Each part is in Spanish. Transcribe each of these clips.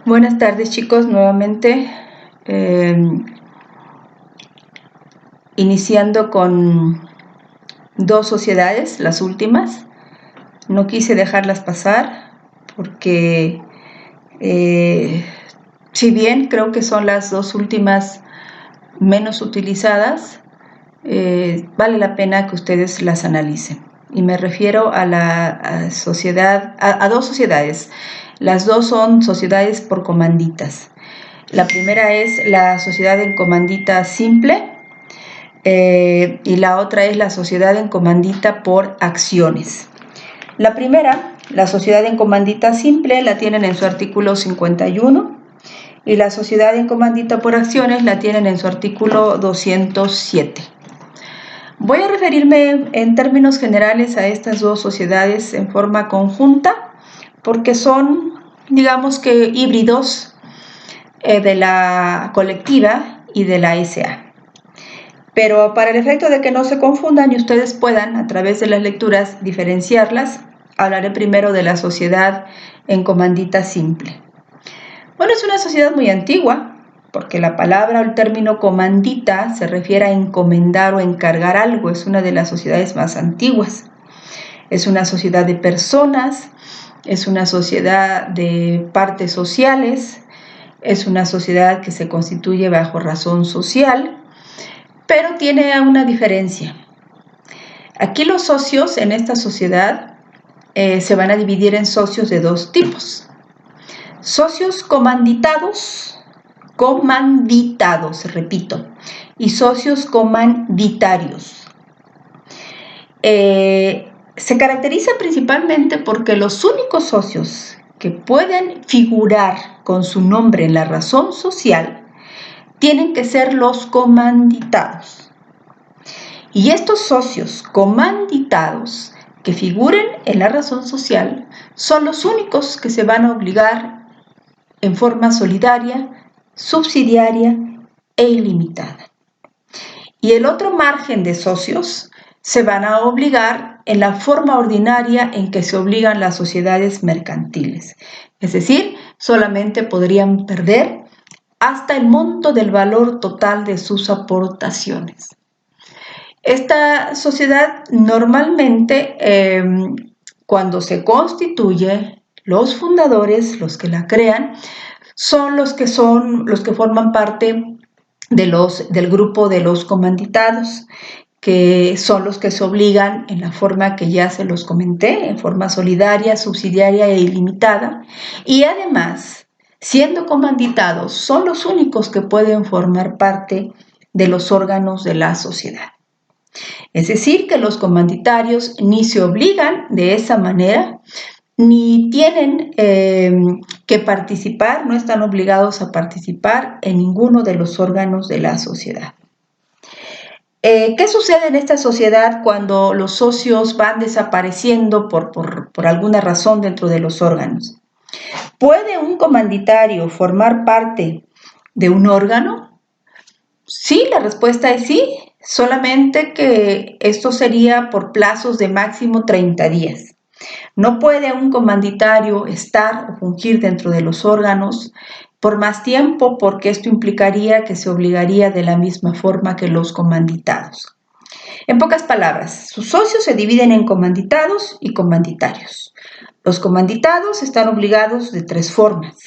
Buenas tardes, chicos, nuevamente iniciando con dos sociedades, las últimas. No quise dejarlas pasar porque si bien creo que son las dos últimas menos utilizadas, vale la pena que ustedes las analicen. Y me refiero a dos sociedades. Las dos son sociedades por comanditas. La primera es la sociedad en comandita simple y la otra es la sociedad en comandita por acciones. La primera, la sociedad en comandita simple, la tienen en su artículo 51 y la sociedad en comandita por acciones la tienen en su artículo 207. Voy a referirme en términos generales a estas dos sociedades en forma conjunta porque son, digamos que, híbridos de la colectiva y de la SA. Pero para el efecto de que no se confundan y ustedes puedan, a través de las lecturas, diferenciarlas, hablaré primero de la sociedad en comandita simple. Bueno, es una sociedad muy antigua, porque la palabra o el término comandita se refiere a encomendar o encargar algo, es una de las sociedades más antiguas. Es una sociedad de personas, es una sociedad de partes sociales, es una sociedad que se constituye bajo razón social, pero tiene una diferencia. Aquí los socios en esta sociedad se van a dividir en socios de dos tipos. Socios comanditados, repito, y socios comanditarios. Se caracteriza principalmente porque los únicos socios que pueden figurar con su nombre en la razón social tienen que ser los comanditados. Y estos socios comanditados que figuren en la razón social son los únicos que se van a obligar en forma solidaria, subsidiaria e ilimitada. Y el otro margen de socios se van a obligar en la forma ordinaria en que se obligan las sociedades mercantiles. Es decir, solamente podrían perder hasta el monto del valor total de sus aportaciones. Esta sociedad normalmente, cuando se constituye, los fundadores, los que la crean, son los que forman parte del grupo de los comanditados, que son los que se obligan en la forma que ya se los comenté, en forma solidaria, subsidiaria e ilimitada, y además, siendo comanditados, son los únicos que pueden formar parte de los órganos de la sociedad. Es decir, que los comanditarios ni se obligan de esa manera, ni tienen que participar, no están obligados a participar en ninguno de los órganos de la sociedad. ¿Qué sucede en esta sociedad cuando los socios van desapareciendo por alguna razón dentro de los órganos? ¿Puede un comanditario formar parte de un órgano? Sí, la respuesta es sí, solamente que esto sería por plazos de máximo 30 días. No puede un comanditario estar o fungir dentro de los órganos por más tiempo porque esto implicaría que se obligaría de la misma forma que los comanditados. En pocas palabras, sus socios se dividen en comanditados y comanditarios. Los comanditados están obligados de tres formas,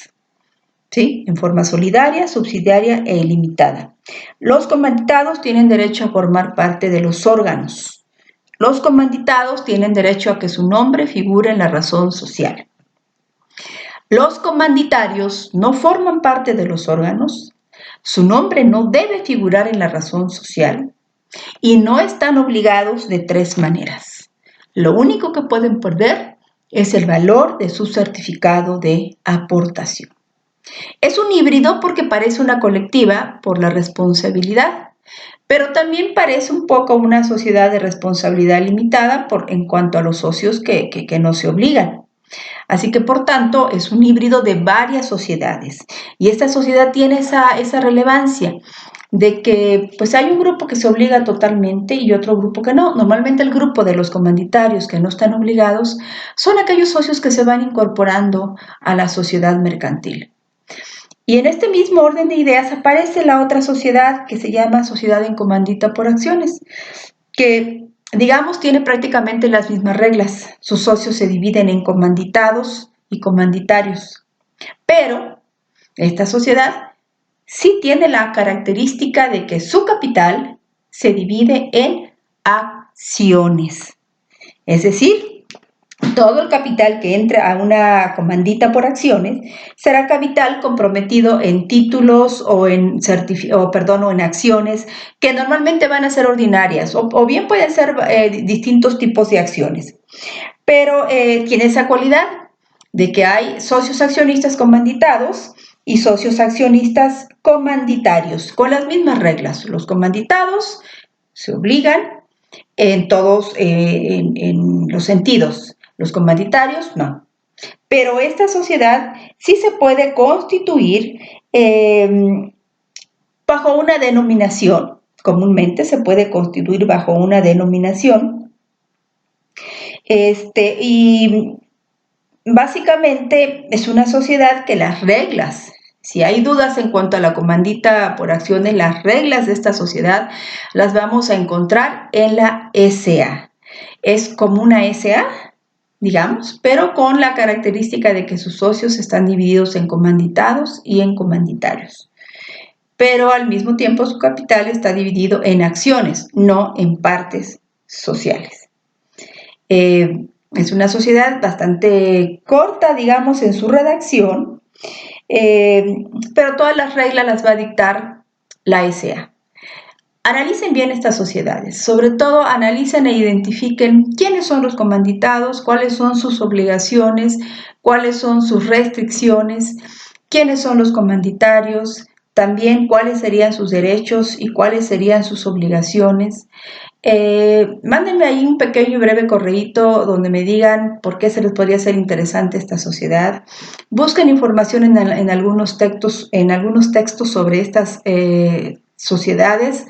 ¿sí? En forma solidaria, subsidiaria e ilimitada. Los comanditados tienen derecho a formar parte de los órganos. Los comanditados tienen derecho a que su nombre figure en la razón social. Los comanditarios no forman parte de los órganos, su nombre no debe figurar en la razón social y no están obligados de tres maneras. Lo único que pueden perder es el valor de su certificado de aportación. Es un híbrido porque parece una colectiva por la responsabilidad, pero también parece un poco una sociedad de responsabilidad limitada en cuanto a los socios que no se obligan. Así que, por tanto, es un híbrido de varias sociedades. Y esta sociedad tiene esa relevancia de que pues hay un grupo que se obliga totalmente y otro grupo que no. Normalmente el grupo de los comanditarios que no están obligados son aquellos socios que se van incorporando a la sociedad mercantil. Y en este mismo orden de ideas aparece la otra sociedad que se llama sociedad en comandita por acciones, que digamos tiene prácticamente las mismas reglas. Sus socios se dividen en comanditados y comanditarios. Pero esta sociedad sí tiene la característica de que su capital se divide en acciones. Es decir, todo el capital que entre a una comandita por acciones será capital comprometido en títulos o en acciones que normalmente van a ser ordinarias o bien pueden ser distintos tipos de acciones. Pero tiene esa cualidad de que hay socios accionistas comanditados y socios accionistas comanditarios, con las mismas reglas. Los comanditados se obligan en todos en los sentidos. Los comanditarios, no. Pero esta sociedad sí se puede constituir bajo una denominación. Comúnmente se puede constituir bajo una denominación. Y básicamente es una sociedad que las reglas, si hay dudas en cuanto a la comandita por acciones, las reglas de esta sociedad las vamos a encontrar en la SA. Es como una SA, digamos, pero con la característica de que sus socios están divididos en comanditados y en comanditarios. Pero al mismo tiempo su capital está dividido en acciones, no en partes sociales. Es una sociedad bastante corta, digamos, en su redacción, pero todas las reglas las va a dictar la SA. Analicen bien estas sociedades, sobre todo analicen e identifiquen quiénes son los comanditados, cuáles son sus obligaciones, cuáles son sus restricciones, quiénes son los comanditarios, también cuáles serían sus derechos y cuáles serían sus obligaciones. Mándenme ahí un pequeño y breve correíto donde me digan por qué se les podría ser interesante esta sociedad. Busquen información en algunos textos sobre estas sociedades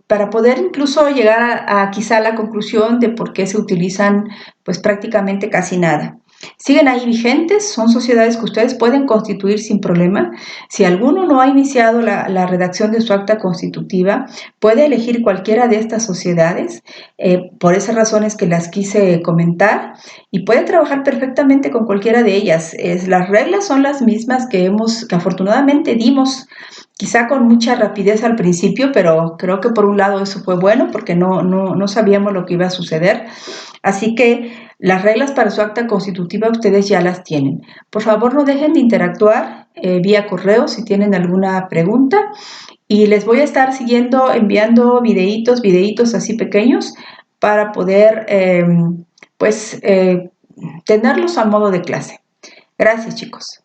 para poder incluso llegar a quizá la conclusión de por qué se utilizan pues prácticamente casi nada. Siguen ahí vigentes, son sociedades que ustedes pueden constituir sin problema. Si alguno no ha iniciado la redacción de su acta constitutiva, puede elegir cualquiera de estas sociedades, por esas razones que las quise comentar, y puede trabajar perfectamente con cualquiera de ellas. Las reglas son las mismas que afortunadamente dimos, quizá con mucha rapidez al principio, pero creo que por un lado eso fue bueno porque no sabíamos lo que iba a suceder. Así que las reglas para su acta constitutiva ustedes ya las tienen. Por favor, no dejen de interactuar vía correo si tienen alguna pregunta y les voy a estar enviando videitos así pequeños para poder tenerlos a modo de clase. Gracias, chicos.